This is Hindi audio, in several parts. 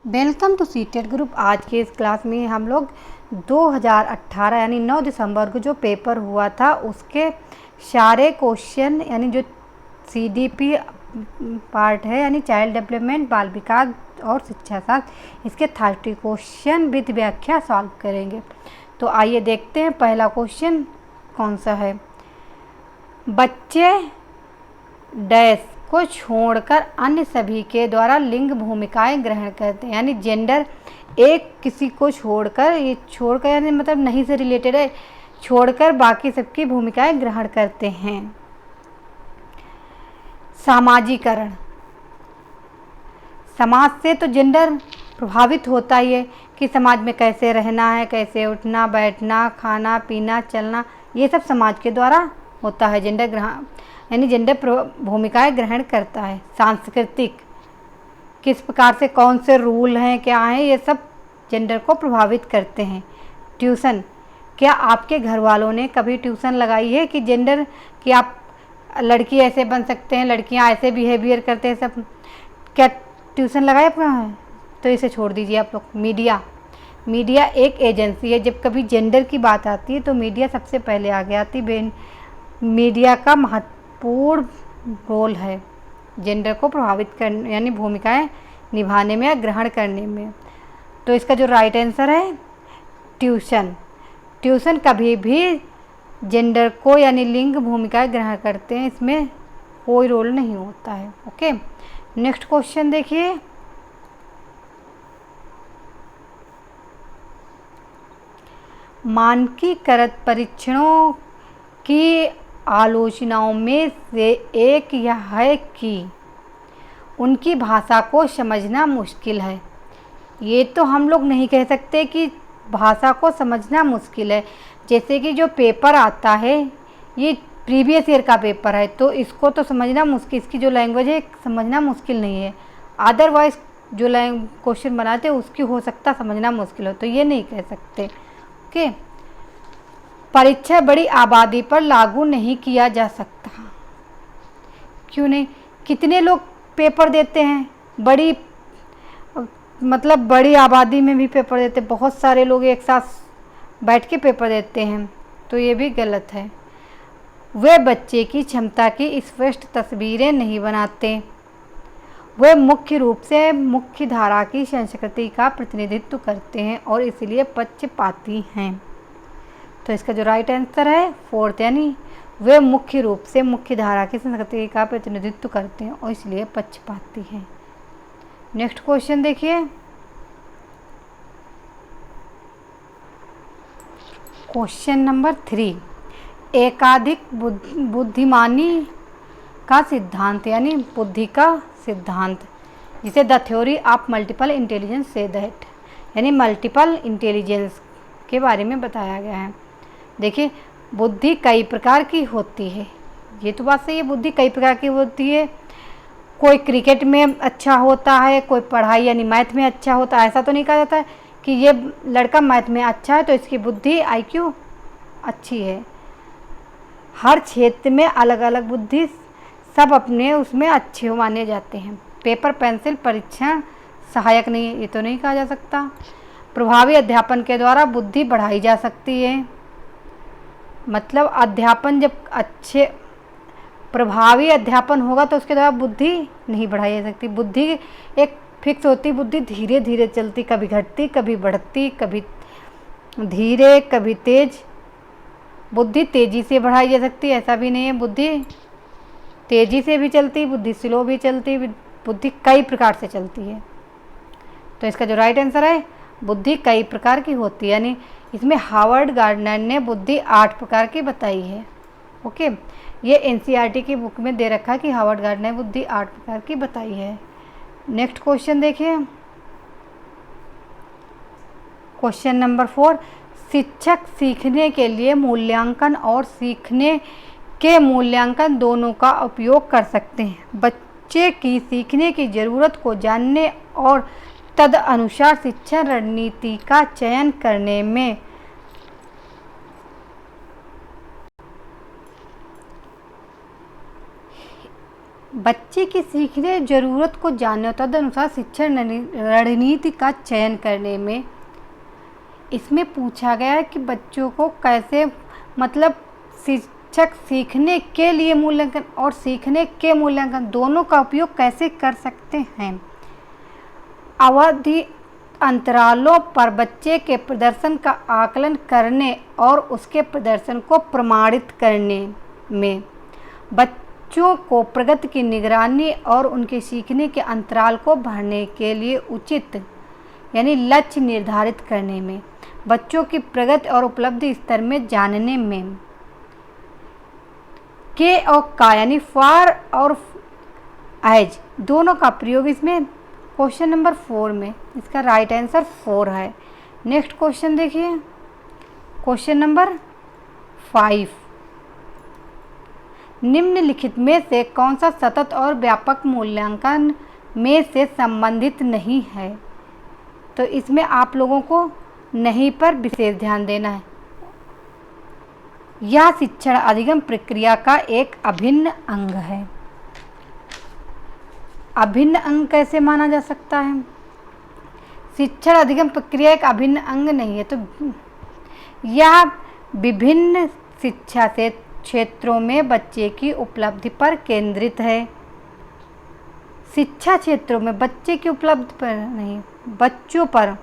Welcome to CTET group. आज के इस क्लास में हम लोग 2018 यानी 9 दिसंबर को जो पेपर हुआ था उसके सारे क्वेश्चन यानी जो सीडीपी पार्ट है यानी चाइल्ड डेवलपमेंट, बाल विकास और शिक्षा शास्त्र, इसके 30 क्वेश्चन विद व्याख्या सॉल्व करेंगे। तो आइए देखते हैं पहला क्वेश्चन कौन सा है। बच्चे डैश को छोड़कर अन्य सभी के द्वारा लिंग भूमिकाएं ग्रहण करते हैं, यानी जेंडर एक किसी को छोड़कर, ये छोड़कर यानी मतलब नहीं से रिलेटेड है, छोड़कर बाकी सबकी भूमिकाएं ग्रहण करते हैं। सामाजिकरण, समाज से तो जेंडर प्रभावित होता ही है कि समाज में कैसे रहना है, कैसे उठना बैठना, खाना पीना चलना, ये सब समाज के द्वारा होता है। जेंडर ग्रहण यानी जेंडर भूमिकाएं ग्रहण करता है। सांस्कृतिक, किस प्रकार से कौन से रूल हैं, क्या हैं, ये सब जेंडर को प्रभावित करते हैं। ट्यूशन, क्या आपके घर वालों ने कभी ट्यूशन लगाई है कि जेंडर कि आप लड़की ऐसे बन सकते हैं, लड़कियां ऐसे बिहेवियर करते हैं, सब क्या ट्यूशन लगाए अपना? तो इसे छोड़ दीजिए आप लोग। मीडिया, मीडिया एक एजेंसी है। जब कभी जेंडर की बात आती है तो मीडिया सबसे पहले आगे आती है। मीडिया का महत्वपूर्ण रोल है जेंडर को प्रभावित करने यानी भूमिकाएं निभाने में या ग्रहण करने में। तो इसका जो राइट आंसर है ट्यूशन। ट्यूशन कभी भी जेंडर को यानी लिंग भूमिकाएं ग्रहण करते हैं, इसमें कोई रोल नहीं होता है। ओके, नेक्स्ट क्वेश्चन देखिए। मानकीकृत परीक्षणों की आलोचनाओं में से एक यह है कि उनकी भाषा को समझना मुश्किल है। ये तो हम लोग नहीं कह सकते कि भाषा को समझना मुश्किल है। जैसे कि जो पेपर आता है ये प्रीवियस ईयर का पेपर है, तो इसको तो समझना मुश्किल, इसकी जो लैंग्वेज है समझना मुश्किल नहीं है। अदरवाइज जो क्वेश्चन बनाते हैं उसकी हो सकता समझना मुश्किल हो, तो ये नहीं कह सकते। ओके, परीक्षा बड़ी आबादी पर लागू नहीं किया जा सकता। क्यों नहीं? कितने लोग पेपर देते हैं? बड़ी आबादी में भी पेपर देते, बहुत सारे लोग एक साथ बैठ के पेपर देते हैं, तो ये भी गलत है। वे बच्चे की क्षमता की स्पष्ट तस्वीरें नहीं बनाते। वे मुख्य रूप से मुख्य धारा की संस्कृति का प्रतिनिधित्व करते हैं और इसलिए पक्षपाती हैं। तो इसका जो राइट आंसर है फोर्थ, यानी वे मुख्य रूप से मुख्य धारा की संस्कृति का प्रतिनिधित्व करते हैं और इसलिए पक्षपाती हैं। नेक्स्ट क्वेश्चन देखिए। क्वेश्चन नंबर 3, एकाधिक बुद्धिमानी का सिद्धांत यानी बुद्धि का सिद्धांत, जिसे the theory of multiple intelligence say that, यानी मल्टीपल इंटेलिजेंस के बारे में बताया गया है। देखिए, बुद्धि कई प्रकार की होती है, ये तो बात सही है, बुद्धि कई प्रकार की होती है। कोई क्रिकेट में अच्छा होता है, कोई पढ़ाई यानी मैथ में अच्छा होता है। ऐसा तो नहीं कहा जाता है कि ये लड़का मैथ में अच्छा है तो इसकी बुद्धि IQ अच्छी है। हर क्षेत्र में अलग अलग बुद्धि सब अपने उसमें अच्छे माने जाते हैं। पेपर पेंसिल परीक्षण सहायक नहीं है, ये तो नहीं कहा जा सकता। प्रभावी अध्यापन के द्वारा बुद्धि बढ़ाई जा सकती है। मतलब अध्यापन जब अच्छे प्रभावी अध्यापन होगा तो उसके द्वारा बुद्धि नहीं बढ़ाई जा सकती। बुद्धि एक फिक्स होती, बुद्धि धीरे धीरे चलती, कभी घटती कभी बढ़ती, कभी धीरे कभी तेज। बुद्धि तेजी से बढ़ाई जा सकती है, ऐसा भी नहीं है। बुद्धि तेजी से भी चलती, बुद्धि स्लो भी चलती, बुद्धि कई प्रकार से चलती है। तो इसका जो राइट आंसर है बुद्धि कई प्रकार की होती है, यानी इसमें हार्वर्ड गार्डनर ने बुद्धि 8 प्रकार की बताई है। ओके, ये NCERT की बुक में दे रखा है कि हार्वर्ड गार्डनर ने बुद्धि 8 प्रकार की बताई है। नेक्स्ट क्वेश्चन देखिए। क्वेश्चन नंबर 4, शिक्षक सीखने के लिए मूल्यांकन और सीखने के मूल्यांकन दोनों का उपयोग कर सकते हैं। बच्चे की सीखने की ज़रूरत को जानने और तदनुसार शिक्षा रणनीति का चयन करने में बच्चे की सीखने ज़रूरत को जानने और तदनुसार शिक्षण रणनीति का चयन करने में इसमें पूछा गया है कि बच्चों को कैसे, मतलब शिक्षक सीखने के लिए मूल्यांकन और सीखने के मूल्यांकन दोनों का उपयोग कैसे कर सकते हैं। अवधि अंतरालों पर बच्चे के प्रदर्शन का आकलन करने और उसके प्रदर्शन को प्रमाणित करने में, बच्चों को प्रगति की निगरानी और उनके सीखने के अंतराल को भरने के लिए उचित यानी लक्ष्य निर्धारित करने में, बच्चों की प्रगति और उपलब्धि स्तर में जानने में, के और का यानी फॉर और एज दोनों का प्रयोग इसमें क्वेश्चन नंबर 4 में, इसका राइट आंसर 4 है। नेक्स्ट क्वेश्चन देखिए, क्वेश्चन नंबर 5, निम्नलिखित में से कौन सा सतत और व्यापक मूल्यांकन में से संबंधित नहीं है। तो इसमें आप लोगों को नहीं पर विशेष ध्यान देना है। यह शिक्षण अधिगम प्रक्रिया का एक अभिन्न अंग है। अभिन्न अंग कैसे माना जा सकता है? शिक्षण अधिगम प्रक्रिया एक अभिन्न अंग नहीं है, तो यह विभिन्न शिक्षा से क्षेत्रों में बच्चे की उपलब्धि पर केंद्रित है। शिक्षा क्षेत्रों में बच्चे की उपलब्धि पर नहीं, बच्चों पर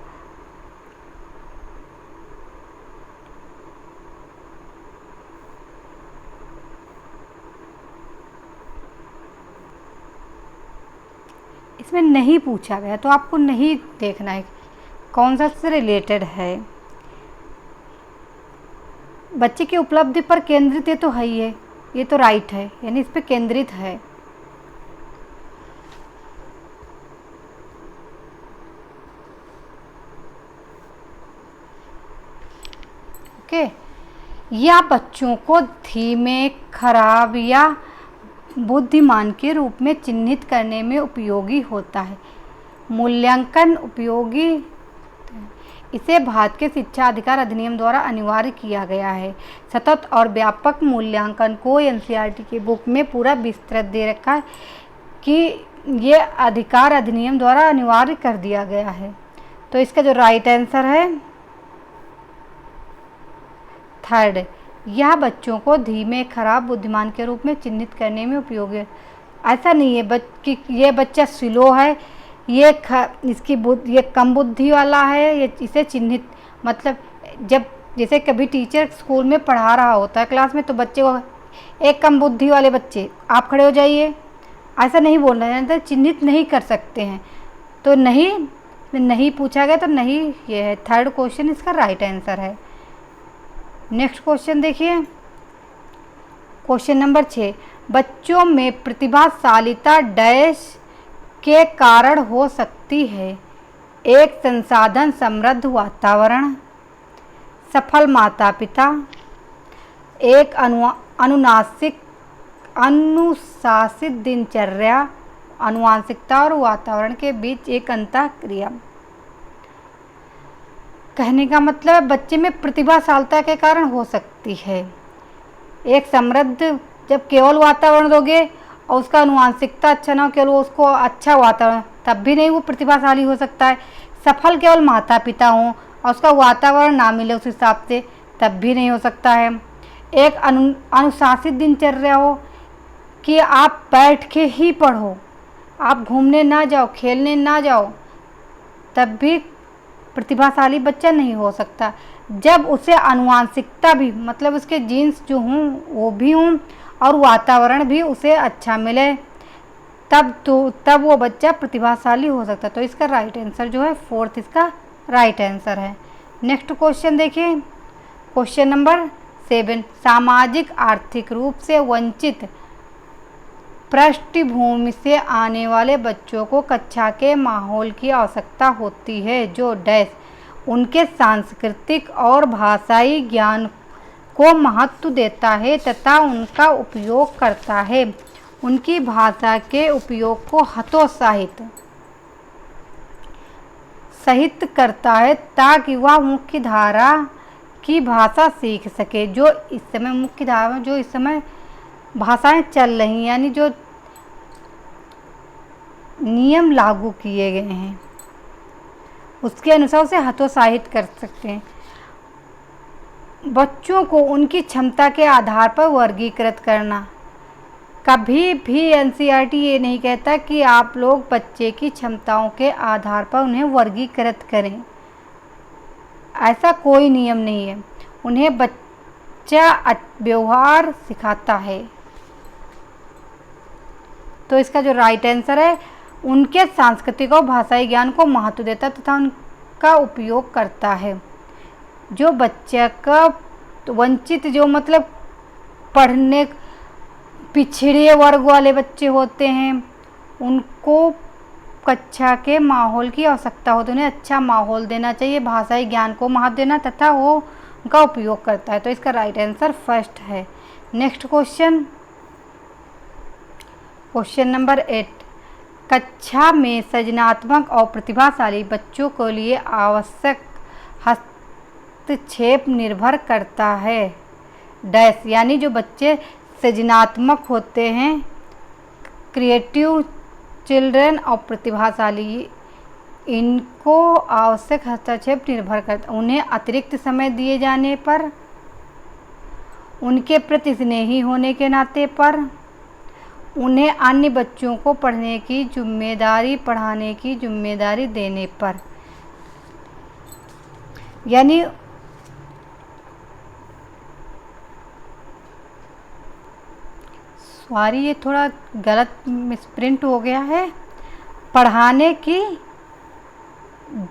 इसमें नहीं पूछा गया, तो आपको नहीं देखना है कौन सा से रिलेटेड है। बच्चे की उपलब्धि पर केंद्रित ये तो है ही है, ये तो राइट है, यानी इस पे केंद्रित है। ओके, या बच्चों को धीमे, खराब या बुद्धिमान के रूप में चिन्हित करने में उपयोगी होता है। मूल्यांकन उपयोगी, इसे भारत के शिक्षा अधिकार अधिनियम द्वारा अनिवार्य किया गया है। सतत और व्यापक मूल्यांकन को एनसीईआरटी की बुक में पूरा विस्तृत दे रखा है कि ये अधिकार अधिनियम द्वारा अनिवार्य कर दिया गया है। तो इसका जो राइट आंसर है 3rd, यह बच्चों को धीमे, खराब, बुद्धिमान के रूप में चिन्हित करने में उपयोगी है। ऐसा नहीं है कि ये बच्चा स्लो है, ये ये कम बुद्धि वाला है, ये इसे चिन्हित, मतलब जब जैसे कभी टीचर स्कूल में पढ़ा रहा होता है क्लास में, तो बच्चे को एक कम बुद्धि वाले बच्चे आप खड़े हो जाइए, ऐसा नहीं बोलना है, तो चिन्हित नहीं कर सकते हैं। तो नहीं पूछा गया, तो नहीं ये है। 3rd क्वेश्चन इसका राइट आंसर है। नेक्स्ट क्वेश्चन देखिए, क्वेश्चन नंबर 6, बच्चों में प्रतिभाशालीता डैश के कारण हो सकती है। एक संसाधन समृद्ध वातावरण, सफल माता पिता, एक अनुशासित दिनचर्या, आनुवंशिकता और वातावरण के बीच एक अंतःक्रिया। कहने का मतलब बच्चे में प्रतिभाशालिता के कारण हो सकती है। एक समृद्ध, जब केवल वातावरण दोगे और उसका आनुवंशिकता अच्छा ना हो, केवल उसको अच्छा वातावरण, तब भी नहीं वो प्रतिभाशाली हो सकता है। सफल केवल माता पिता हों और उसका वातावरण ना मिले उस हिसाब से, तब भी नहीं हो सकता है। एक अनुशासित दिनचर्या हो कि आप बैठ के ही पढ़ो, आप घूमने ना जाओ, खेलने ना जाओ, तब भी प्रतिभाशाली बच्चा नहीं हो सकता। जब उसे आनुवंशिकता भी, मतलब उसके जीन्स जो हों वो भी हों और वातावरण भी उसे अच्छा मिले, तब वो बच्चा प्रतिभाशाली हो सकता है। तो इसका राइट आंसर जो है 4th इसका राइट आंसर है। नेक्स्ट क्वेश्चन देखिए, क्वेश्चन नंबर 7, सामाजिक आर्थिक रूप से वंचित पृष्ठभूमि से आने वाले बच्चों को कक्षा के माहौल की आवश्यकता होती है जो डैश उनके सांस्कृतिक और भाषाई ज्ञान को महत्व देता है तथा उनका उपयोग करता है, उनकी भाषा के उपयोग को हतोत्साहित करता है ताकि वह मुख्य धारा की भाषा सीख सके। जो इस समय मुख्य धारा में जो इस समय भाषाएं चल रही, यानी जो नियम लागू किए गए हैं उसके अनुसार उसे हतोत्साहित कर सकते हैं। बच्चों को उनकी क्षमता के आधार पर वर्गीकृत करना। कभी भी एनसीईआरटी ये नहीं कहता कि आप लोग बच्चे की क्षमताओं के आधार पर उन्हें वर्गीकृत करें, ऐसा कोई नियम नहीं है। उन्हें बच्चा व्यवहार सिखाता है। तो इसका जो राइट आंसर है, उनके सांस्कृतिक और भाषाई ज्ञान को महत्व देता तथा उनका उपयोग करता है। जो बच्चे का वंचित, जो मतलब पढ़ने पिछड़े वर्ग वाले बच्चे होते हैं, उनको कक्षा के माहौल की आवश्यकता होती है। उन्हें अच्छा माहौल देना चाहिए, भाषाई ज्ञान को महत्व देना तथा वो उनका उपयोग करता है। तो इसका राइट आंसर फर्स्ट है। Next question, question number 8। कक्षा में सृजनात्मक और प्रतिभाशाली बच्चों के लिए आवश्यक हस्तक्षेप निर्भर करता है डैश, यानी जो बच्चे सृजनात्मक होते हैं, क्रिएटिव चिल्ड्रन और प्रतिभाशाली, इनको आवश्यक हस्तक्षेप निर्भर करता है। उन्हें अतिरिक्त समय दिए जाने पर, उनके प्रति स्नेही होने के नाते पर, उन्हें अन्य बच्चों को पढ़ने की जिम्मेदारी, पढ़ाने की जिम्मेदारी देने पर। यानी सॉरी, ये थोड़ा गलत मिसप्रिंट हो गया है। पढ़ाने की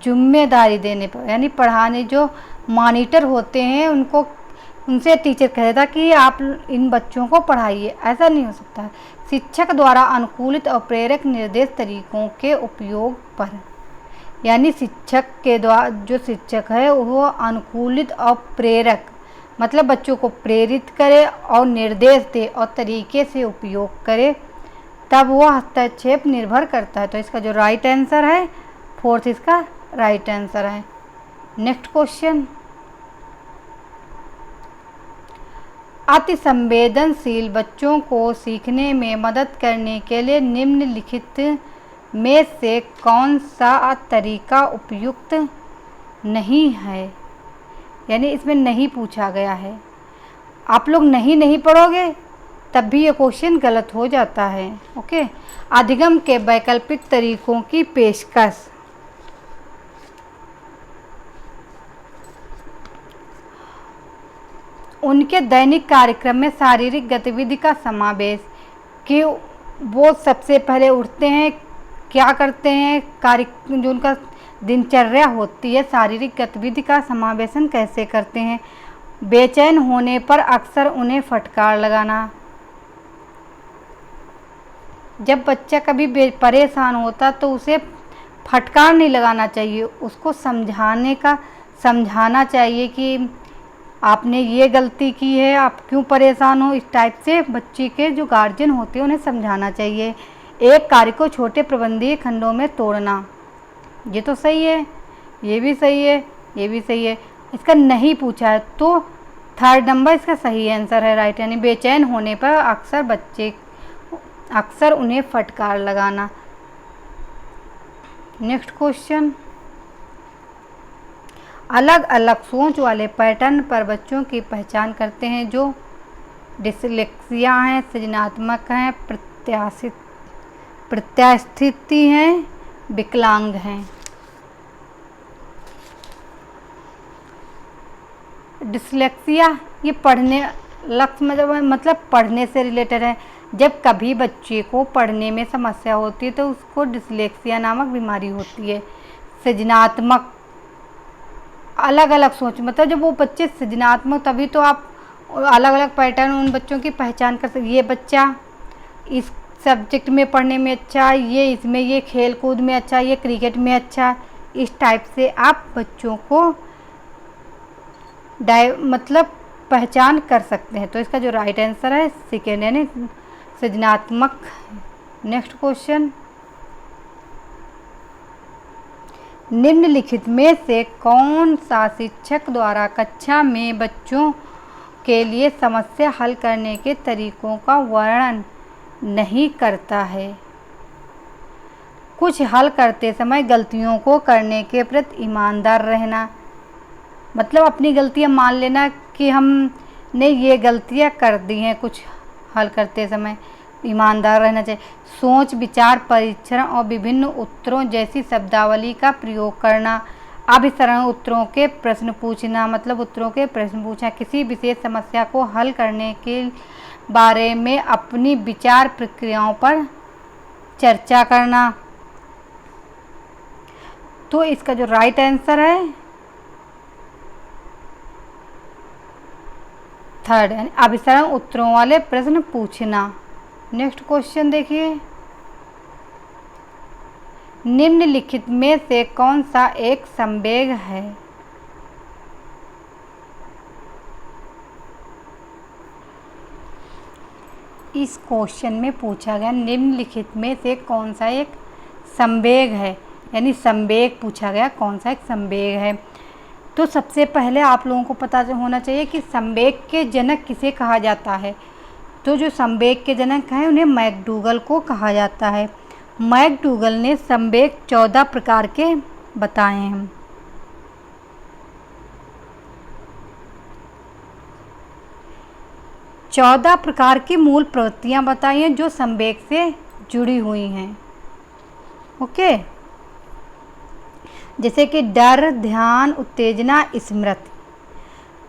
जिम्मेदारी देने पर, यानी पढ़ाने जो मॉनिटर होते हैं उनको, उनसे टीचर कहता कि आप इन बच्चों को पढ़ाइए, ऐसा नहीं हो सकता है। शिक्षक द्वारा अनुकूलित और प्रेरक निर्देश तरीकों के उपयोग पर, यानी शिक्षक के द्वारा, जो शिक्षक है वो अनुकूलित और प्रेरक मतलब बच्चों को प्रेरित करे और निर्देश दे और तरीके से उपयोग करे, तब वो हस्तक्षेप निर्भर करता है। तो इसका जो राइट आंसर है, फोर्थ इसका राइट आंसर है। नेक्स्ट क्वेश्चन, अति संवेदनशील बच्चों को सीखने में मदद करने के लिए निम्नलिखित में से कौन सा तरीका उपयुक्त नहीं है, यानी इसमें नहीं पूछा गया है। आप लोग नहीं पढ़ोगे तब भी ये क्वेश्चन गलत हो जाता है। ओके, अधिगम के वैकल्पिक तरीकों की पेशकश। उनके दैनिक कार्यक्रम में शारीरिक गतिविधि का समावेश, कि वो सबसे पहले उठते हैं, क्या करते हैं, कार्य जो उनका दिनचर्या होती है, शारीरिक गतिविधि का समावेशन कैसे करते हैं। बेचैन होने पर अक्सर उन्हें फटकार लगाना। जब बच्चा कभी परेशान होता तो उसे फटकार नहीं लगाना चाहिए, उसको समझाना चाहिए कि आपने ये गलती की है, आप क्यों परेशान हो। इस टाइप से बच्चे के जो गार्जियन होते हैं उन्हें समझाना चाहिए। एक कार्य को छोटे प्रबंधीय खंडों में तोड़ना, ये तो सही है, ये भी सही है, ये भी सही है। इसका नहीं पूछा है तो थर्ड नंबर इसका सही आंसर है राइट, यानी बेचैन होने पर अक्सर उन्हें फटकार लगाना। नेक्स्ट क्वेश्चन, अलग अलग सोच वाले पैटर्न पर बच्चों की पहचान करते हैं जो डिसलेक्सिया हैं, सृजनात्मक हैं, प्रत्यास्थिति हैं, विकलांग हैं। डिसलेक्सिया ये पढ़ने लक्ष्य मतलब पढ़ने से रिलेटेड है। जब कभी बच्चे को पढ़ने में समस्या होती है तो उसको डिसलेक्सिया नामक बीमारी होती है। सृजनात्मक अलग अलग सोच, मतलब जब वो बच्चे सृजनात्मक, तभी तो आप अलग अलग पैटर्न उन बच्चों की पहचान कर सकते। ये बच्चा इस सब्जेक्ट में पढ़ने में अच्छा, ये इसमें, ये खेल कूद में अच्छा, ये क्रिकेट में अच्छा, इस टाइप से आप बच्चों को मतलब पहचान कर सकते हैं। तो इसका जो राइट आंसर है सेकेंड, यानी सृजनात्मक। नेक्स्ट क्वेश्चन, निम्नलिखित में से कौन सा शिक्षक द्वारा कक्षा में बच्चों के लिए समस्या हल करने के तरीकों का वर्णन नहीं करता है। कुछ हल करते समय गलतियों को करने के प्रति ईमानदार रहना, मतलब अपनी गलतियां मान लेना कि हमने ये गलतियां कर दी हैं, कुछ हल करते समय ईमानदार रहना चाहिए। सोच, विचार, परीक्षण और विभिन्न उत्तरों जैसी शब्दावली का प्रयोग करना। अभिसरण उत्तरों के प्रश्न पूछना, मतलब उत्तरों के प्रश्न पूछना। किसी विशेष समस्या को हल करने के बारे में अपनी विचार प्रक्रियाओं पर चर्चा करना। तो इसका जो राइट आंसर है थर्ड, यानी अभिसरण उत्तरों वाले प्रश्न पूछना। नेक्स्ट क्वेश्चन देखिए, निम्नलिखित में से कौन सा एक संवेग है? इस क्वेश्चन में पूछा गया निम्नलिखित में से कौन सा एक संवेग है, यानी संवेग पूछा गया कौन सा एक संवेग है। तो सबसे पहले आप लोगों को पता होना चाहिए कि संवेग के जनक किसे कहा जाता है। तो जो संवेग के जनक हैं उन्हें मैकडूगल को कहा जाता है। मैकडूगल ने संवेग 14 प्रकार के बताए हैं। चौदह प्रकार की मूल प्रवृत्तियां बताई हैं जो संवेग से जुड़ी हुई हैं। ओके, जैसे कि डर, ध्यान, उत्तेजना, स्मृति।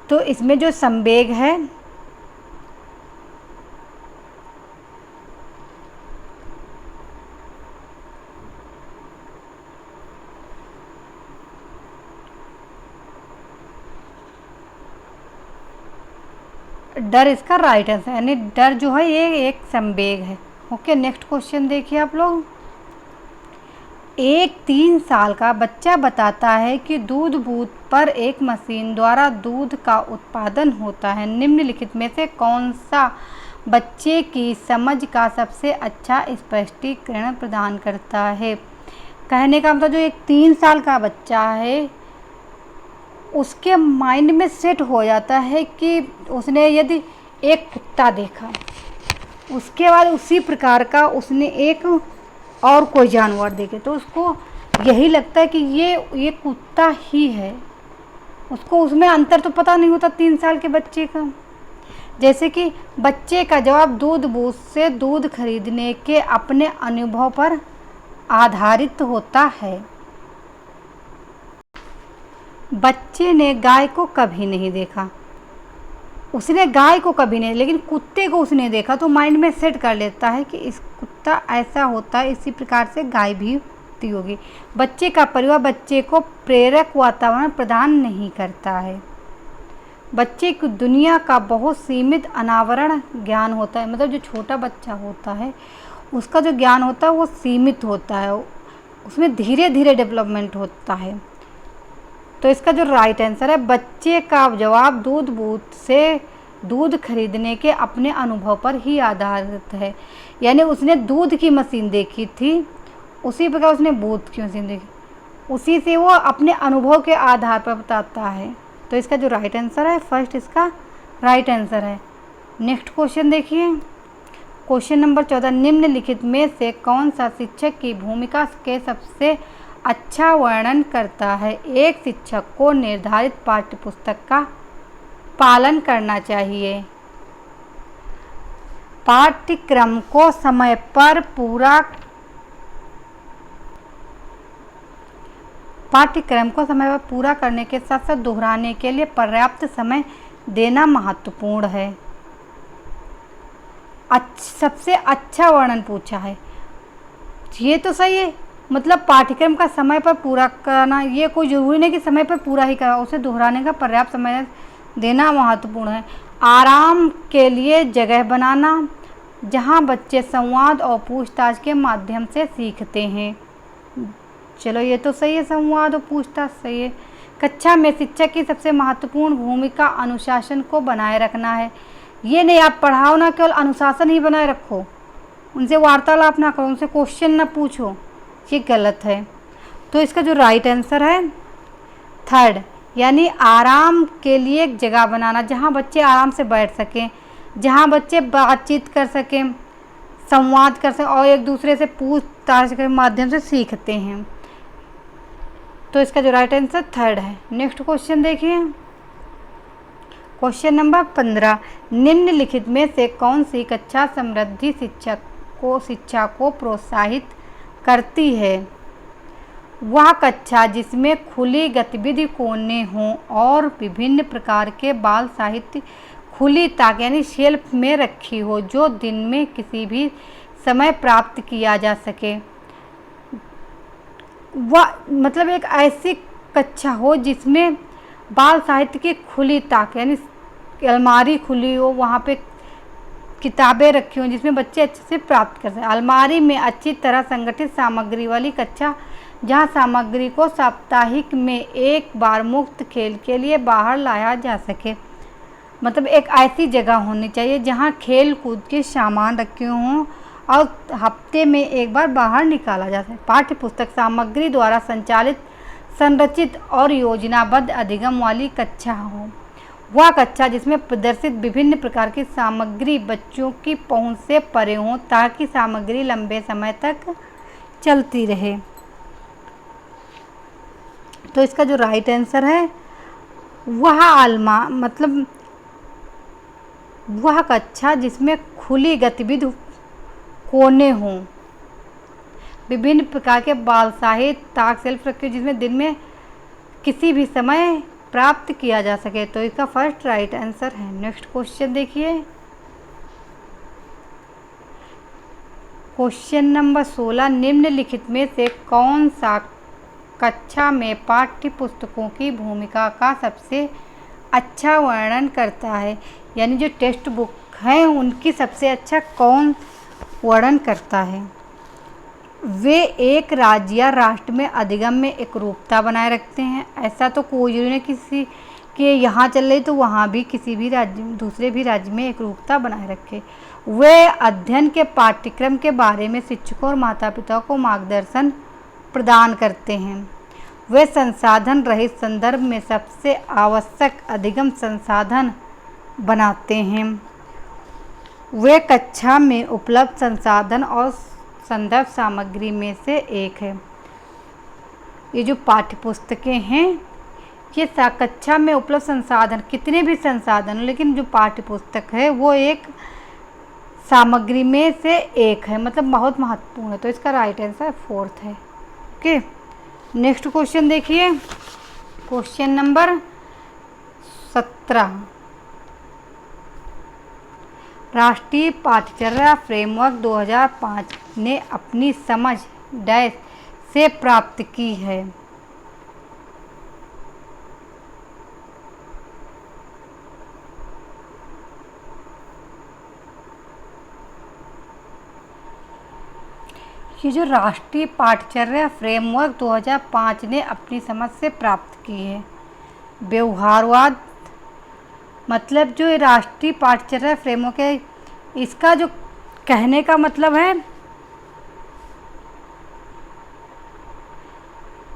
तो इसमें जो संवेग है डर इसका राइट आंसर, यानी डर जो है ये एक संवेग है। ओके, नेक्स्ट क्वेश्चन देखिए आप लोग। एक 3 साल का बच्चा बताता है कि दूध बूथ पर एक मशीन द्वारा दूध का उत्पादन होता है। निम्नलिखित में से कौन सा बच्चे की समझ का सबसे अच्छा स्पष्टीकरण प्रदान करता है? कहने का मतलब जो एक 3 साल का बच्चा है उसके माइंड में सेट हो जाता है कि उसने यदि एक कुत्ता देखा, उसके बाद उसी प्रकार का उसने एक और कोई जानवर देखे तो उसको यही लगता है कि ये कुत्ता ही है। उसको उसमें अंतर तो पता नहीं होता 3 साल के बच्चे का। जैसे कि बच्चे का जवाब दूध बूथ से दूध खरीदने के अपने अनुभव पर आधारित होता है। बच्चे ने गाय को कभी नहीं देखा, उसने गाय को कभी नहीं, लेकिन कुत्ते को उसने देखा तो माइंड में सेट कर लेता है कि इस कुत्ता ऐसा होता है, इसी प्रकार से गाय भी होती होगी। बच्चे का परिवार बच्चे को प्रेरक वातावरण प्रदान नहीं करता है। बच्चे की दुनिया का बहुत सीमित अनावरण ज्ञान होता है, मतलब जो छोटा बच्चा होता है उसका जो ज्ञान होता है वो सीमित होता है, उसमें धीरे धीरे डेवलपमेंट होता है। तो इसका जो राइट आंसर है बच्चे का जवाब दूध बूथ से दूध खरीदने के अपने अनुभव पर ही आधारित है। यानी उसने दूध की मशीन देखी थी, उसी प्रकार उसने बूथ की मशीन देखी, उसी से वो अपने अनुभव के आधार पर बताता है। तो इसका जो राइट आंसर है फर्स्ट इसका राइट आंसर है। नेक्स्ट क्वेश्चन देखिए, क्वेश्चन नंबर 14, निम्नलिखित में से कौन सा शिक्षक की भूमिका के सबसे अच्छा वर्णन करता है? एक शिक्षक को निर्धारित पाठ्यपुस्तक का पालन करना चाहिए, पाठ्यक्रम को समय पर पूरा करने के साथ साथ दोहराने के लिए पर्याप्त समय देना महत्वपूर्ण है। सबसे अच्छा वर्णन पूछा है, ये तो सही है, मतलब पाठ्यक्रम का समय पर पूरा कराना, ये कोई ज़रूरी नहीं कि समय पर पूरा ही करा, उसे दोहराने का पर्याप्त समय देना महत्वपूर्ण है। आराम के लिए जगह बनाना जहाँ बच्चे संवाद और पूछताछ के माध्यम से सीखते हैं। चलो ये तो सही है, संवाद और पूछताछ सही है। कक्षा में शिक्षक की सबसे महत्वपूर्ण भूमिका अनुशासन को बनाए रखना है। ये नहीं आप पढ़ाओ ना केवल अनुशासन ही बनाए रखो, उनसे वार्तालाप ना करो, उनसे क्वेश्चन ना पूछो, ये गलत है। तो इसका जो राइट आंसर है थर्ड, यानी आराम के लिए एक जगह बनाना जहाँ बच्चे आराम से बैठ सकें, जहाँ बच्चे बातचीत कर सकें, संवाद कर सकते और एक दूसरे से पूछताछ के माध्यम से सीखते हैं। तो इसका जो राइट आंसर थर्ड है। नेक्स्ट क्वेश्चन देखिए, क्वेश्चन नंबर 15, निम्नलिखित में से कौन सी कक्षा समृद्धि शिक्षा को प्रोत्साहित करती है? वह कक्षा जिसमें खुली गतिविधि कोने हों और विभिन्न प्रकार के बाल साहित्य खुली ताक यानी शेल्फ में रखी हो, जो दिन में किसी भी समय प्राप्त किया जा सके। वह मतलब एक ऐसी कक्षा हो जिसमें बाल साहित्य की खुली ताक यानी अलमारी खुली हो, वहाँ पे किताबें रखी हों जिसमें बच्चे अच्छे से प्राप्त कर सकें। अलमारी में अच्छी तरह संगठित सामग्री वाली कक्षा, जहाँ सामग्री को साप्ताहिक में एक बार मुफ्त खेल के लिए बाहर लाया जा सके। मतलब एक ऐसी जगह होनी चाहिए जहाँ खेल कूद के सामान रखे हों और हफ्ते में एक बार बाहर निकाला जा सके। पाठ्य पुस्तक सामग्री द्वारा संचालित, संरचित और योजनाबद्ध अधिगम वाली कक्षा हो। वह कक्षा जिसमें प्रदर्शित विभिन्न प्रकार की सामग्री बच्चों की पहुंच से परे हो, ताकि सामग्री लंबे समय तक चलती रहे। तो इसका जो राइट आंसर है वह कक्षा जिसमें खुली गतिविधि कोने हों, विभिन्न प्रकार के बाल साहित्य ताक सेल्फ रखे जिसमें दिन में किसी भी समय प्राप्त किया जा सके। तो इसका फर्स्ट राइट आंसर है। नेक्स्ट क्वेश्चन देखिए, क्वेश्चन नंबर 16, निम्नलिखित में से कौन सा कक्षा में पाठ्य पुस्तकों की भूमिका का सबसे अच्छा वर्णन करता है? यानी जो टेक्स्ट बुक हैं उनकी सबसे अच्छा कौन वर्णन करता है? वे एक राज्य या राष्ट्र में अधिगम में एकरूपता बनाए रखते हैं। ऐसा तो कोई जरूरी नहीं किसी के यहाँ चल रही तो वहाँ भी किसी भी राज्य दूसरे भी राज्य में एकरूपता बनाए रखे। वे अध्ययन के पाठ्यक्रम के बारे में शिक्षकों और माता पिता को मार्गदर्शन प्रदान करते हैं। वे संसाधन रहित संदर्भ में सबसे आवश्यक अधिगम संसाधन बनाते हैं। वे कक्षा में उपलब्ध संसाधन और संदर्भ सामग्री में से एक है। ये जो पाठ्य पुस्तकें हैं ये कक्षा में उपलब्ध संसाधन, कितने भी संसाधन, लेकिन जो पाठ्य पुस्तक है वो एक सामग्री में से एक है, मतलब बहुत महत्वपूर्ण है। तो इसका राइट आंसर फोर्थ है। ओके, नेक्स्ट क्वेश्चन देखिए, क्वेश्चन नंबर 17, राष्ट्रीय पाठ्यचर्या फ्रेमवर्क 2005 ने अपनी समझ डैश से प्राप्त की है? ये जो राष्ट्रीय पाठ्यचर्या फ्रेमवर्क 2005 ने अपनी समझ से प्राप्त की है, व्यवहारवाद, मतलब जो ये राष्ट्रीय पाठ्यचर्या फ्रेमवर्क है इसका जो कहने का मतलब है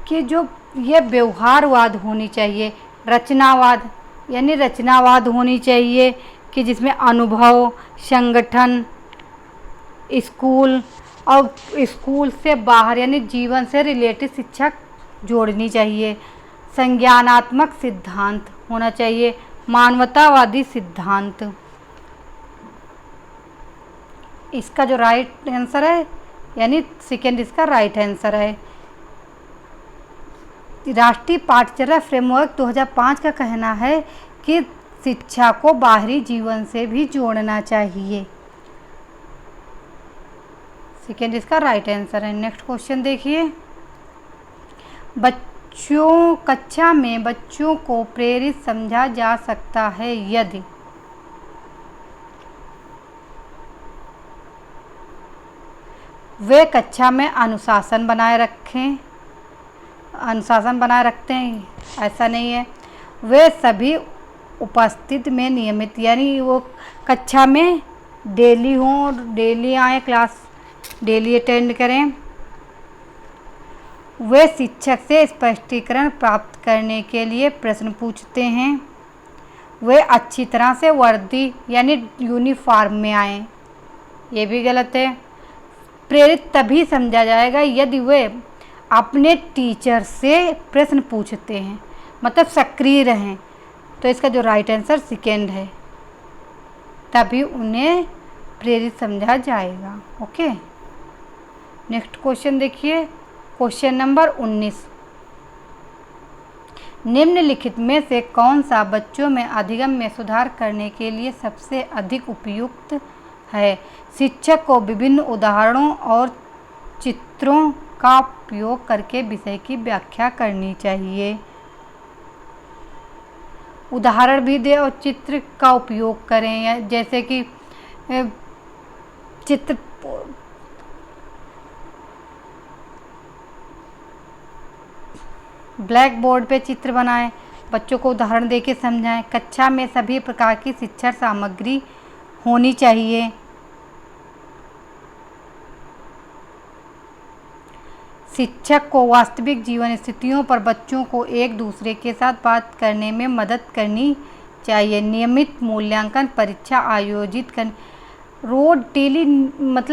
कि जो ये व्यवहारवाद होनी चाहिए, रचनावाद यानी रचनावाद होनी चाहिए कि जिसमें अनुभव, संगठन, स्कूल और स्कूल से बाहर यानी जीवन से रिलेटेड शिक्षा जोड़नी चाहिए। संज्ञानात्मक सिद्धांत होना चाहिए, मानवतावादी सिद्धांत। इसका जो राइट आंसर है यानी सेकेंड इसका राइट आंसर है। राष्ट्रीय पाठ्यचर्या फ्रेमवर्क 2005 का कहना है कि शिक्षा को बाहरी जीवन से भी जोड़ना चाहिए। सेकेंड इसका राइट आंसर है। नेक्स्ट क्वेश्चन देखिए, कक्षा में बच्चों को प्रेरित समझा जा सकता है यदि वे कक्षा में अनुशासन बनाए रखते हैं, ऐसा नहीं है। वे सभी उपस्थित में नियमित यानी वो कक्षा में डेली हों, डेली आए, क्लास डेली अटेंड करें। वे शिक्षक से स्पष्टीकरण प्राप्त करने के लिए प्रश्न पूछते हैं। वे अच्छी तरह से वर्दी यानी यूनिफॉर्म में आएँ। ये भी गलत है। प्रेरित तभी समझा जाएगा यदि वे अपने टीचर से प्रश्न पूछते हैं, मतलब सक्रिय रहें। तो इसका जो राइट आंसर सेकेंड है, तभी उन्हें प्रेरित समझा जाएगा। ओके, नेक्स्ट क्वेश्चन देखिए, क्वेश्चन नंबर 19। निम्नलिखित में से कौन सा बच्चों में अधिगम में सुधार करने के लिए सबसे अधिक उपयुक्त है? शिक्षक को विभिन्न उदाहरणों और चित्रों का उपयोग करके विषय की व्याख्या करनी चाहिए। उदाहरण भी दे और चित्र का उपयोग करें, या जैसे कि चित्र ब्लैक बोर्ड पे चित्र बनाएं, बच्चों को उदाहरण देके समझाएं। कक्षा में सभी प्रकार की शिक्षण सामग्री होनी चाहिए। शिक्षक को वास्तविक जीवन स्थितियों पर बच्चों को एक दूसरे के साथ बात करने में मदद करनी चाहिए। नियमित मूल्यांकन परीक्षा आयोजित कर,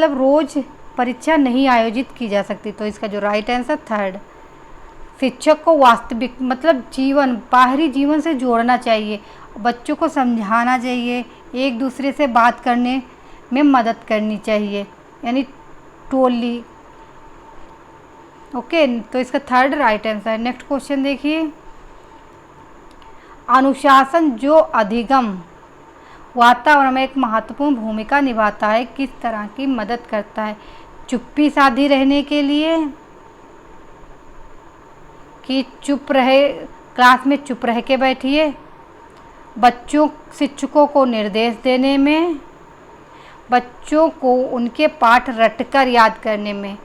रोज परीक्षा नहीं आयोजित की जा सकती। तो इसका जो राइट आंसर थर्ड। शिक्षक को वास्तविक मतलब जीवन, बाहरी जीवन से जोड़ना चाहिए, बच्चों को समझाना चाहिए, एक दूसरे से बात करने में मदद करनी चाहिए, यानी टोली। ओके, तो इसका थर्ड राइट आंसर है। नेक्स्ट क्वेश्चन देखिए, अनुशासन जो अधिगम वातावरण में एक महत्वपूर्ण भूमिका निभाता है, किस तरह की मदद करता है? चुप्पी साधी रहने के लिए, कि चुप रहे, क्लास में चुप रह के बैठिए, बच्चों शिक्षकों को निर्देश देने में, बच्चों को उनके पाठ रटकर याद करने में।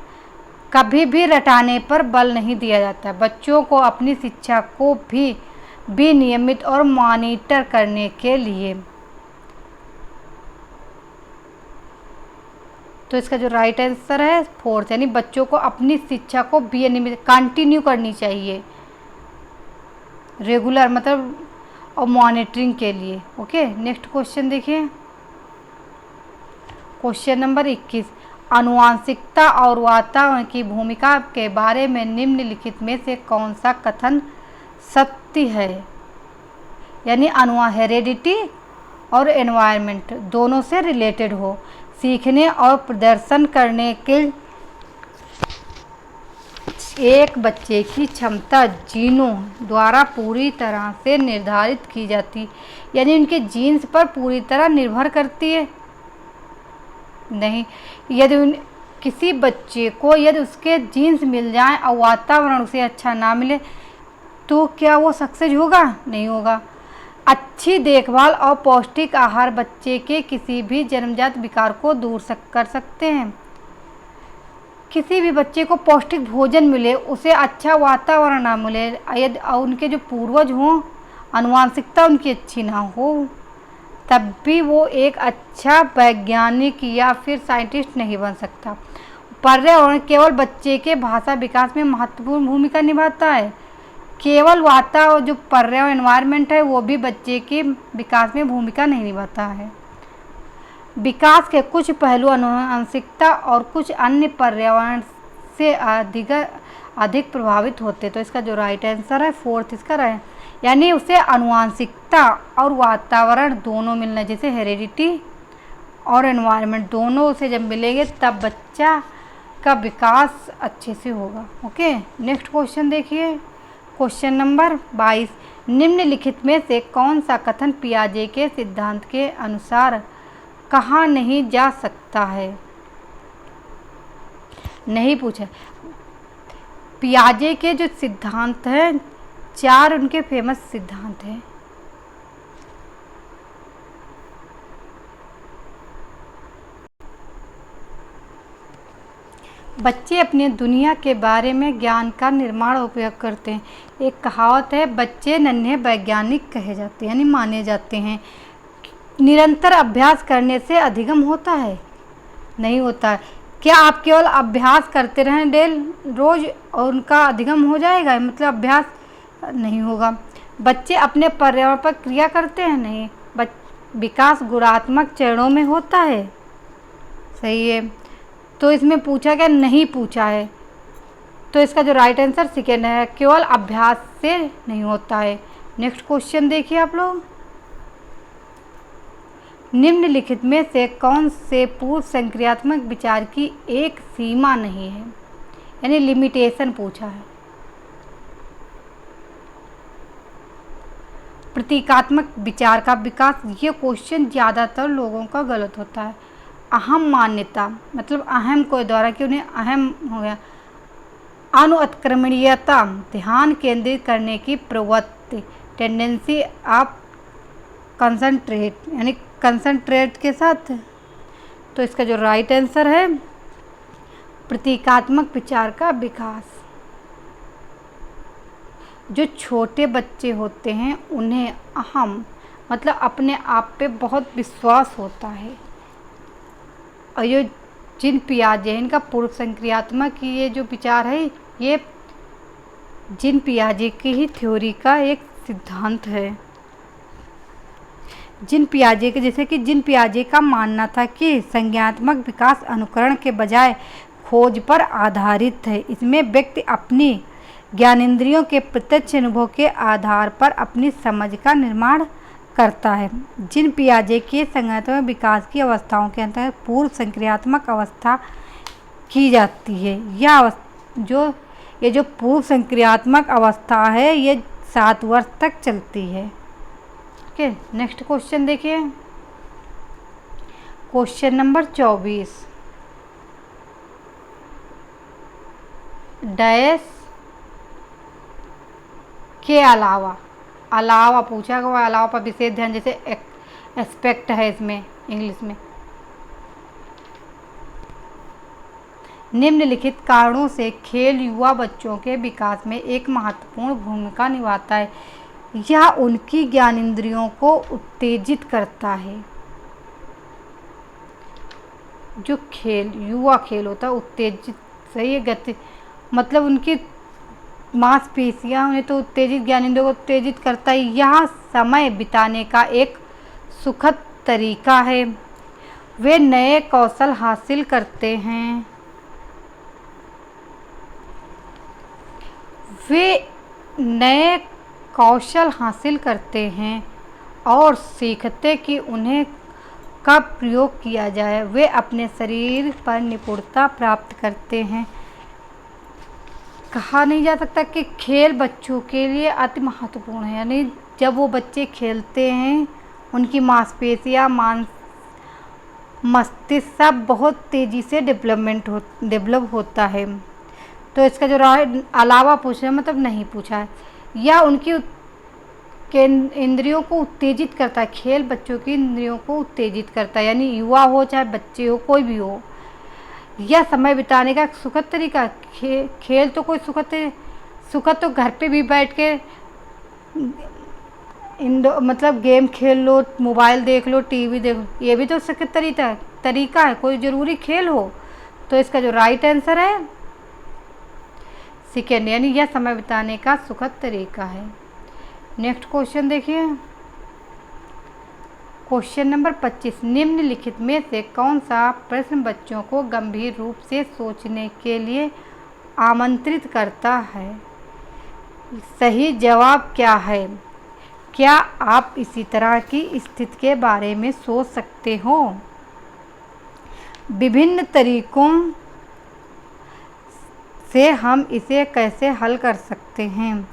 कभी भी रटाने पर बल नहीं दिया जाता। बच्चों को अपनी शिक्षा को भी नियमित और मॉनिटर करने के लिए। तो इसका जो राइट आंसर है फोर्थ, यानी बच्चों को अपनी शिक्षा को भी नियमित कंटिन्यू करनी चाहिए, रेगुलर मतलब, और मॉनिटरिंग के लिए। ओके, नेक्स्ट क्वेश्चन देखिए, क्वेश्चन नंबर 21। आनुवंशिकता और वातावरण की भूमिका के बारे में निम्नलिखित में से कौन सा कथन सत्य है? यानी हेरेडिटी और एनवायरनमेंट दोनों से रिलेटेड हो। सीखने और प्रदर्शन करने के एक बच्चे की क्षमता जीनों द्वारा पूरी तरह से निर्धारित की जाती, यानी उनके जीन्स पर पूरी तरह निर्भर करती है नहीं। यदि किसी बच्चे को यदि उसके जीन्स मिल जाएं और वातावरण उसे अच्छा ना मिले, तो क्या वो सक्सेस होगा? नहीं होगा। अच्छी देखभाल और पौष्टिक आहार बच्चे के किसी भी जन्मजात विकार को दूर कर सकते हैं। किसी भी बच्चे को पौष्टिक भोजन मिले, उसे अच्छा वातावरण ना मिले, यदि उनके जो पूर्वज हों, आनुवंशिकता उनकी अच्छी ना हो, तब भी वो एक अच्छा वैज्ञानिक या फिर साइंटिस्ट नहीं बन सकता। पर्यावरण केवल बच्चे के भाषा विकास में महत्वपूर्ण भूमिका निभाता है। केवल वातावरण जो पर्यावरण एनवायरनमेंट है वो भी बच्चे के विकास में भूमिका नहीं निभाता है। विकास के कुछ पहलू आनुवंशिकता और कुछ अन्य पर्यावरण से अधिक प्रभावित होते। तो इसका जो राइट आंसर है फोर्थ इसका रहे, यानी उसे आनुवंशिकता और वातावरण दोनों मिलना, जैसे हेरिडिटी और एनवायरनमेंट दोनों उसे जब मिलेंगे तब बच्चा का विकास अच्छे से होगा। ओके, नेक्स्ट क्वेश्चन देखिए, क्वेश्चन नंबर 22। निम्नलिखित में से कौन सा कथन पियाजे के सिद्धांत के अनुसार कहा नहीं जा सकता है? नहीं पूछा। पियाजे के जो सिद्धांत हैं, 4 उनके फेमस सिद्धांत हैं। बच्चे अपने दुनिया के बारे में ज्ञान का निर्माण उपयोग करते हैं। एक कहावत है, बच्चे नन्हे वैज्ञानिक कहे जाते हैं, यानी माने जाते हैं। निरंतर अभ्यास करने से अधिगम होता है? नहीं होता है। क्या आप केवल अभ्यास करते रहें रोज और उनका अधिगम हो जाएगा? मतलब अभ्यास नहीं होगा। बच्चे अपने पर्यावरण पर क्रिया करते हैं? नहीं। विकास गुणात्मक चरणों में होता है? सही है। तो इसमें पूछा क्या, नहीं पूछा है, तो इसका जो राइट आंसर सेकेंड है, केवल अभ्यास से नहीं होता है। नेक्स्ट क्वेश्चन देखिए आप लोग, निम्नलिखित में से कौन से पूर्व संक्रियात्मक विचार की एक सीमा नहीं है, यानी लिमिटेशन पूछा है। प्रतीकात्मक विचार का विकास, ये क्वेश्चन ज़्यादातर लोगों का गलत होता है। अहम मान्यता मतलब अहम कोई द्वारा कि उन्हें अहम हो गया। अनुत्क्रमणीयता, ध्यान केंद्रित करने की प्रवृत्ति, टेंडेंसी ऑफ कंसंट्रेट, यानी कंसंट्रेट के साथ। तो इसका जो राइट आंसर है प्रतीकात्मक विचार का विकास। जो छोटे बच्चे होते हैं उन्हें अहम मतलब अपने आप पे बहुत विश्वास होता है। और ये जिन पियाजे इनका पूर्व संक्रियात्मक ये जो विचार है, ये जिन पियाजे की ही थ्योरी का एक सिद्धांत है। जिन पियाजे के, जैसे कि जिन पियाजे का मानना था कि संज्ञानात्मक विकास अनुकरण के बजाय खोज पर आधारित है। इसमें व्यक्ति अपनी ज्ञानेंद्रियों के प्रत्यक्ष अनुभव के आधार पर अपनी समझ का निर्माण करता है। जिन पियाजे के संज्ञानात्मक विकास की अवस्थाओं के अंतर्गत पूर्व संक्रियात्मक अवस्था की जाती है। ये जो पूर्व संक्रियात्मक अवस्था है ये 7 वर्ष तक चलती है। ओके, नेक्स्ट क्वेश्चन देखिए, क्वेश्चन नंबर 24, डैश के अलावा पूछा गया, अलावा पर विशेष ध्यान, जैसे एस्पेक्ट है इसमें इंग्लिश में। निम्नलिखित कारणों से खेल युवा बच्चों के विकास में एक महत्वपूर्ण भूमिका निभाता है। यह उनकी ज्ञानेंद्रियों को उत्तेजित करता है। जो खेल युवा खेल होता है उत्तेजित, सही है, गति मतलब उनकी मांसपेशियां उन्हें तो उत्तेजित, ज्ञानेंद्रियों को उत्तेजित करता है। यह समय बिताने का एक सुखद तरीका है। वे नए कौशल हासिल करते हैं। और सीखते कि उन्हें कब प्रयोग किया जाए। वे अपने शरीर पर निपुणता प्राप्त करते हैं। कहा नहीं जा सकता कि खेल बच्चों के लिए अति महत्वपूर्ण है, यानी जब वो बच्चे खेलते हैं उनकी मांसपेशियां, मस्तिष्क सब बहुत तेज़ी से डेवलप होता है। तो इसका जो अलावा पूछा है मतलब नहीं पूछा है। यह उनकी इंद्रियों को उत्तेजित करता है। खेल बच्चों की इंद्रियों को उत्तेजित करता है, यानी युवा हो चाहे बच्चे हो कोई भी हो। यह समय बिताने का सुखद तरीका, खेल तो कोई सुखद तो घर पे भी बैठ के मतलब गेम खेल लो, मोबाइल देख लो, टीवी देख लो, ये भी तो सुखद तरीका है, कोई ज़रूरी खेल हो। तो इसका जो राइट आंसर है सेकेंड, यानी यह समय बिताने का सुखद तरीका है। नेक्स्ट क्वेश्चन देखिए, क्वेश्चन नंबर 25, निम्नलिखित में से कौन सा प्रश्न बच्चों को गंभीर रूप से सोचने के लिए आमंत्रित करता है? सही जवाब क्या है? क्या आप इसी तरह की स्थिति के बारे में सोच सकते हो? विभिन्न तरीकों से हम इसे कैसे हल कर सकते हैं?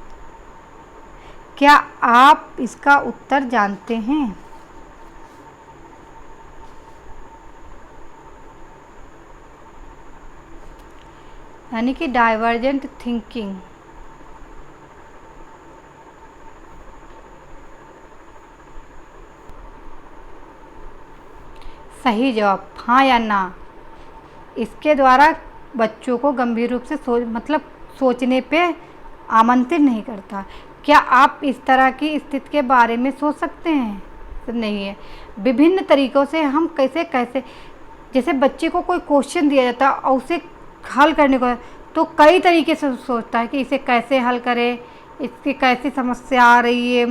क्या आप इसका उत्तर जानते हैं? यानी कि डाइवर्जेंट थिंकिंग। सही जवाब हाँ या ना। इसके द्वारा बच्चों को गंभीर रूप से सोचने पे आमंत्रित नहीं करता। क्या आप इस तरह की स्थिति के बारे में सोच सकते हैं? नहीं है। विभिन्न तरीकों से हम कैसे जैसे बच्चे को कोई क्वेश्चन दिया जाता है और उसे हल करने को, तो कई तरीके से सोचता है कि इसे कैसे हल करें, इसकी कैसी समस्या आ रही है,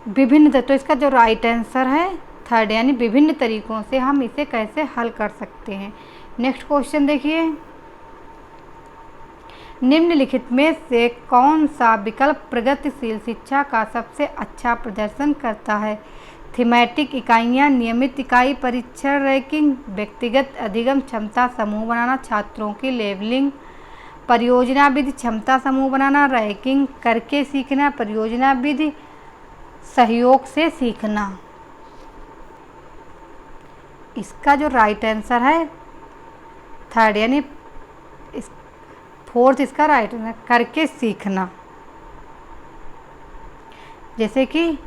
विभिन्न। तो इसका जो राइट आंसर है थर्ड यानी विभिन्न तरीकों से हम इसे कैसे हल कर सकते हैं। नेक्स्ट क्वेश्चन देखिए, निम्नलिखित में से कौन सा विकल्प प्रगतिशील शिक्षा का सबसे अच्छा प्रदर्शन करता है। थीमेटिक इकाइयाँ, नियमित इकाई परीक्षण, रैंकिंग, व्यक्तिगत अधिगम, क्षमता समूह बनाना, छात्रों की लेवलिंग, परियोजना विधि, क्षमता समूह बनाना, रैंकिंग, करके सीखना, परियोजना विधि, सहयोग से सीखना। इसका जो राइट आंसर है थर्ड यानी फोर्थ इसका राइट आंसर करके सीखना। जैसे कि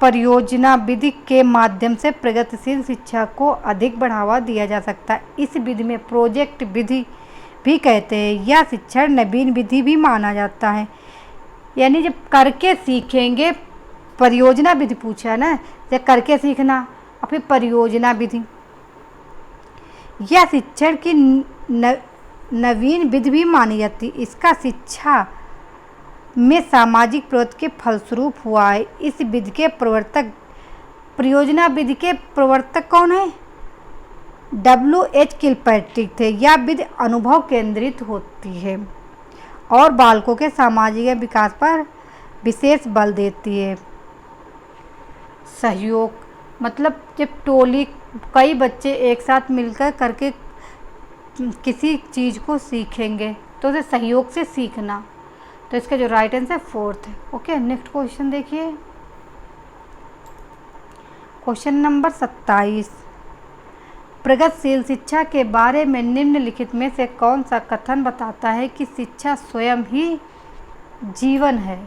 परियोजना विधि के माध्यम से प्रगतिशील शिक्षा को अधिक बढ़ावा दिया जा सकता है। इस विधि में प्रोजेक्ट विधि भी कहते हैं या शिक्षण नवीन विधि भी माना जाता है। यानी जब करके सीखेंगे, परियोजना विधि पूछा है ना, जब करके सीखना और फिर परियोजना विधि या शिक्षण की नवीन विधि भी मानी जाती है। इसका शिक्षा में सामाजिक प्रवृत्ति के फलस्वरूप हुआ है। इस विधि के प्रवर्तक, परियोजना विधि के प्रवर्तक कौन है? W.H. किलपैट्रिक थे। यह विधि अनुभव केंद्रित होती है और बालकों के सामाजिक विकास पर विशेष बल देती है। सहयोग मतलब जब टोली कई बच्चे एक साथ मिलकर करके किसी चीज़ को सीखेंगे तो उसे सहयोग से सीखना। तो इसका जो राइट आंसर फोर्थ है। ओके, नेक्स्ट क्वेश्चन देखिए, क्वेश्चन नंबर 27। प्रगतिशील शिक्षा के बारे में निम्नलिखित में से कौन सा कथन बताता है कि शिक्षा स्वयं ही जीवन है।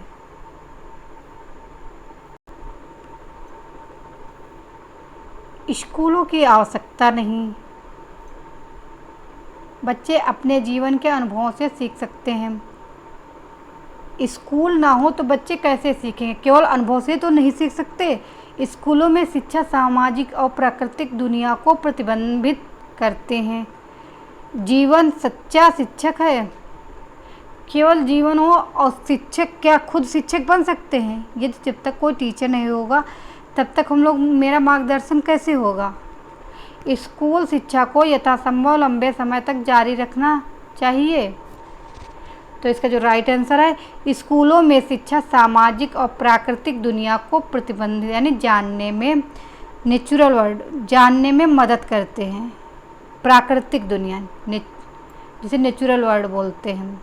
स्कूलों की आवश्यकता नहीं, बच्चे अपने जीवन के अनुभवों से सीख सकते हैं। स्कूल ना हो तो बच्चे कैसे सीखेंगे? केवल अनुभव से तो नहीं सीख सकते। स्कूलों में शिक्षा सामाजिक और प्राकृतिक दुनिया को प्रतिबिंबित करते हैं। जीवन सच्चा शिक्षक है। केवल जीवन हो और शिक्षक क्या खुद शिक्षक बन सकते हैं? यदि जब तक कोई टीचर नहीं होगा तब तक हम लोग मेरा मार्गदर्शन कैसे होगा? स्कूल शिक्षा को यथासंभव लंबे समय तक जारी रखना चाहिए। तो इसका जो राइट आंसर है, स्कूलों में शिक्षा सामाजिक और प्राकृतिक दुनिया को प्रतिबंधित यानी जानने में, नेचुरल वर्ल्ड जानने में मदद करते हैं। प्राकृतिक दुनिया जिसे नेचुरल वर्ल्ड बोलते हैं।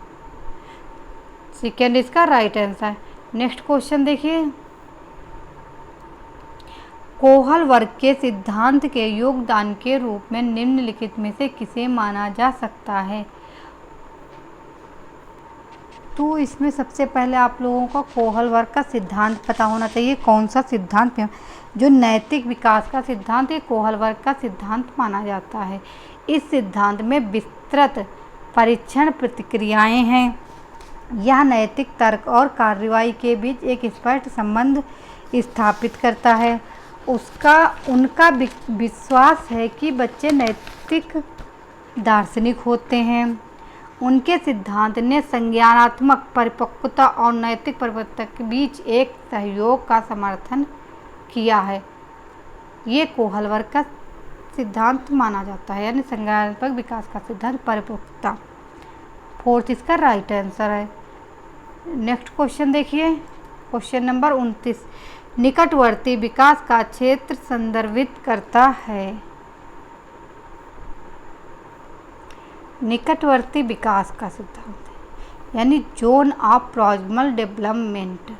सेकेंड इसका राइट आंसर। नेक्स्ट क्वेश्चन देखिए, कोहल वर्ग के सिद्धांत के योगदान के रूप में निम्नलिखित में से किसे माना जा सकता है। तो इसमें सबसे पहले आप लोगों को कोहल वर्ग का सिद्धांत पता होना चाहिए। कौन सा सिद्धांत? जो नैतिक विकास का सिद्धांत है, कोहल वर्ग का सिद्धांत माना जाता है। इस सिद्धांत में विस्तृत परीक्षण प्रतिक्रियाएं हैं। यह नैतिक तर्क और कार्रवाई के बीच एक स्पष्ट संबंध स्थापित करता है। उनका विश्वास है कि बच्चे नैतिक दार्शनिक होते हैं। उनके सिद्धांत ने संज्ञानात्मक परिपक्वता और नैतिक परिपक्वता के बीच एक सहयोग का समर्थन किया है। ये कोहल वर्ग का सिद्धांत माना जाता है, यानी संज्ञानात्मक विकास का सिद्धांत, परिपक्वता। फोर्थ इसका राइट आंसर है। नेक्स्ट क्वेश्चन देखिए, क्वेश्चन नंबर 29। निकटवर्ती विकास का क्षेत्र संदर्भित करता है। निकटवर्ती विकास का सिद्धांत यानी जोन ऑफ प्रॉक्सिमल डेवलपमेंट,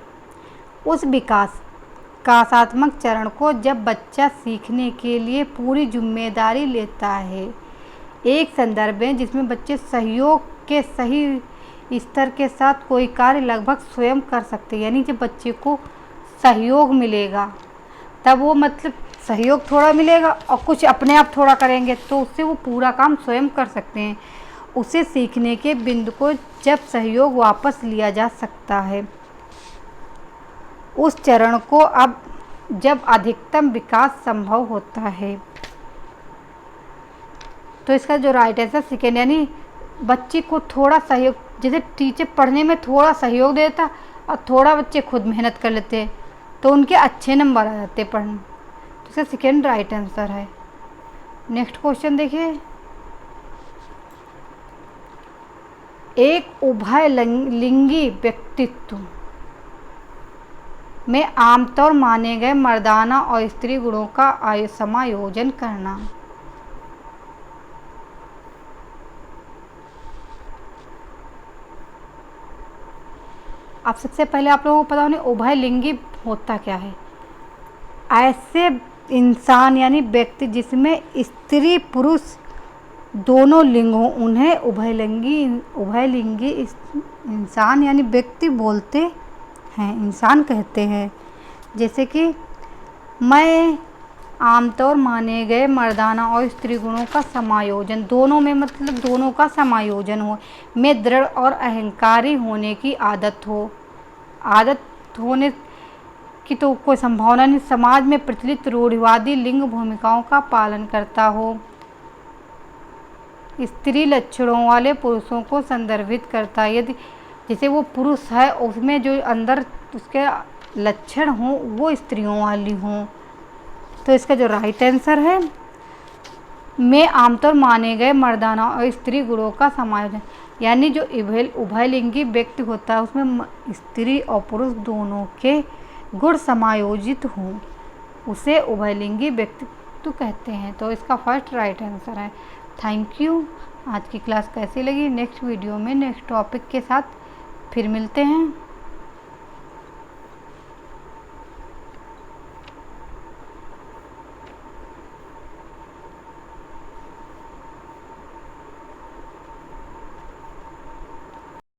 उस विकासात्मक चरण को जब बच्चा सीखने के लिए पूरी जिम्मेदारी लेता है। एक संदर्भ है जिसमें बच्चे सहयोग के सही स्तर के साथ कोई कार्य लगभग स्वयं कर सकते हैं। यानी जब बच्चे को सहयोग मिलेगा तब वो मतलब सहयोग थोड़ा मिलेगा और कुछ अपने आप थोड़ा करेंगे तो उससे वो पूरा काम स्वयं कर सकते हैं। उसे सीखने के बिंदु को जब सहयोग वापस लिया जा सकता है, उस चरण को अब जब अधिकतम विकास संभव होता है। तो इसका जो राइट आंसर सेकेंड, यानी बच्चे को थोड़ा सहयोग, जैसे टीचर पढ़ने में थोड़ा सहयोग देता और थोड़ा बच्चे खुद मेहनत कर लेते तो उनके अच्छे नंबर आ जाते पढ़ने। तो इसका सेकेंड राइट आंसर है। नेक्स्ट क्वेश्चन देखिए, एक उभयलिंगी व्यक्तित्व में आमतौर माने गए मर्दाना और स्त्री गुणों का समायोजन करना। अब सबसे पहले आप लोगों को पता होने उभयलिंगी होता क्या है। ऐसे इंसान यानी व्यक्ति जिसमें स्त्री पुरुष दोनों लिंग हों, उन्हें उभयलिंगी इंसान यानी व्यक्ति बोलते हैं, इंसान कहते हैं। जैसे कि मैं आमतौर माने गए मर्दाना और स्त्री गुणों का समायोजन, दोनों में मतलब दोनों का समायोजन हो, में दृढ़ और अहंकारी होने की आदत होने की तो कोई संभावना नहीं, समाज में प्रचलित रूढ़िवादी लिंग भूमिकाओं का पालन करता हो, स्त्री लक्षणों वाले पुरुषों को संदर्भित करता है। यदि जैसे वो पुरुष है उसमें जो अंदर उसके लक्षण हों वो स्त्रियों वाली हों, तो इसका जो राइट आंसर है में आमतौर माने गए मर्दाना और स्त्री गुणों का समायोजन, यानी जो उभयलिंगी व्यक्ति होता है उसमें स्त्री और पुरुष दोनों के गुण समायोजित हों, उसे उभयलिंगी व्यक्तित्व कहते हैं। तो इसका फर्स्ट राइट आंसर है। Thank you. आज की क्लास कैसी लगी? नेक्स्ट वीडियो में नेक्स्ट टॉपिक के साथ फिर मिलते हैं।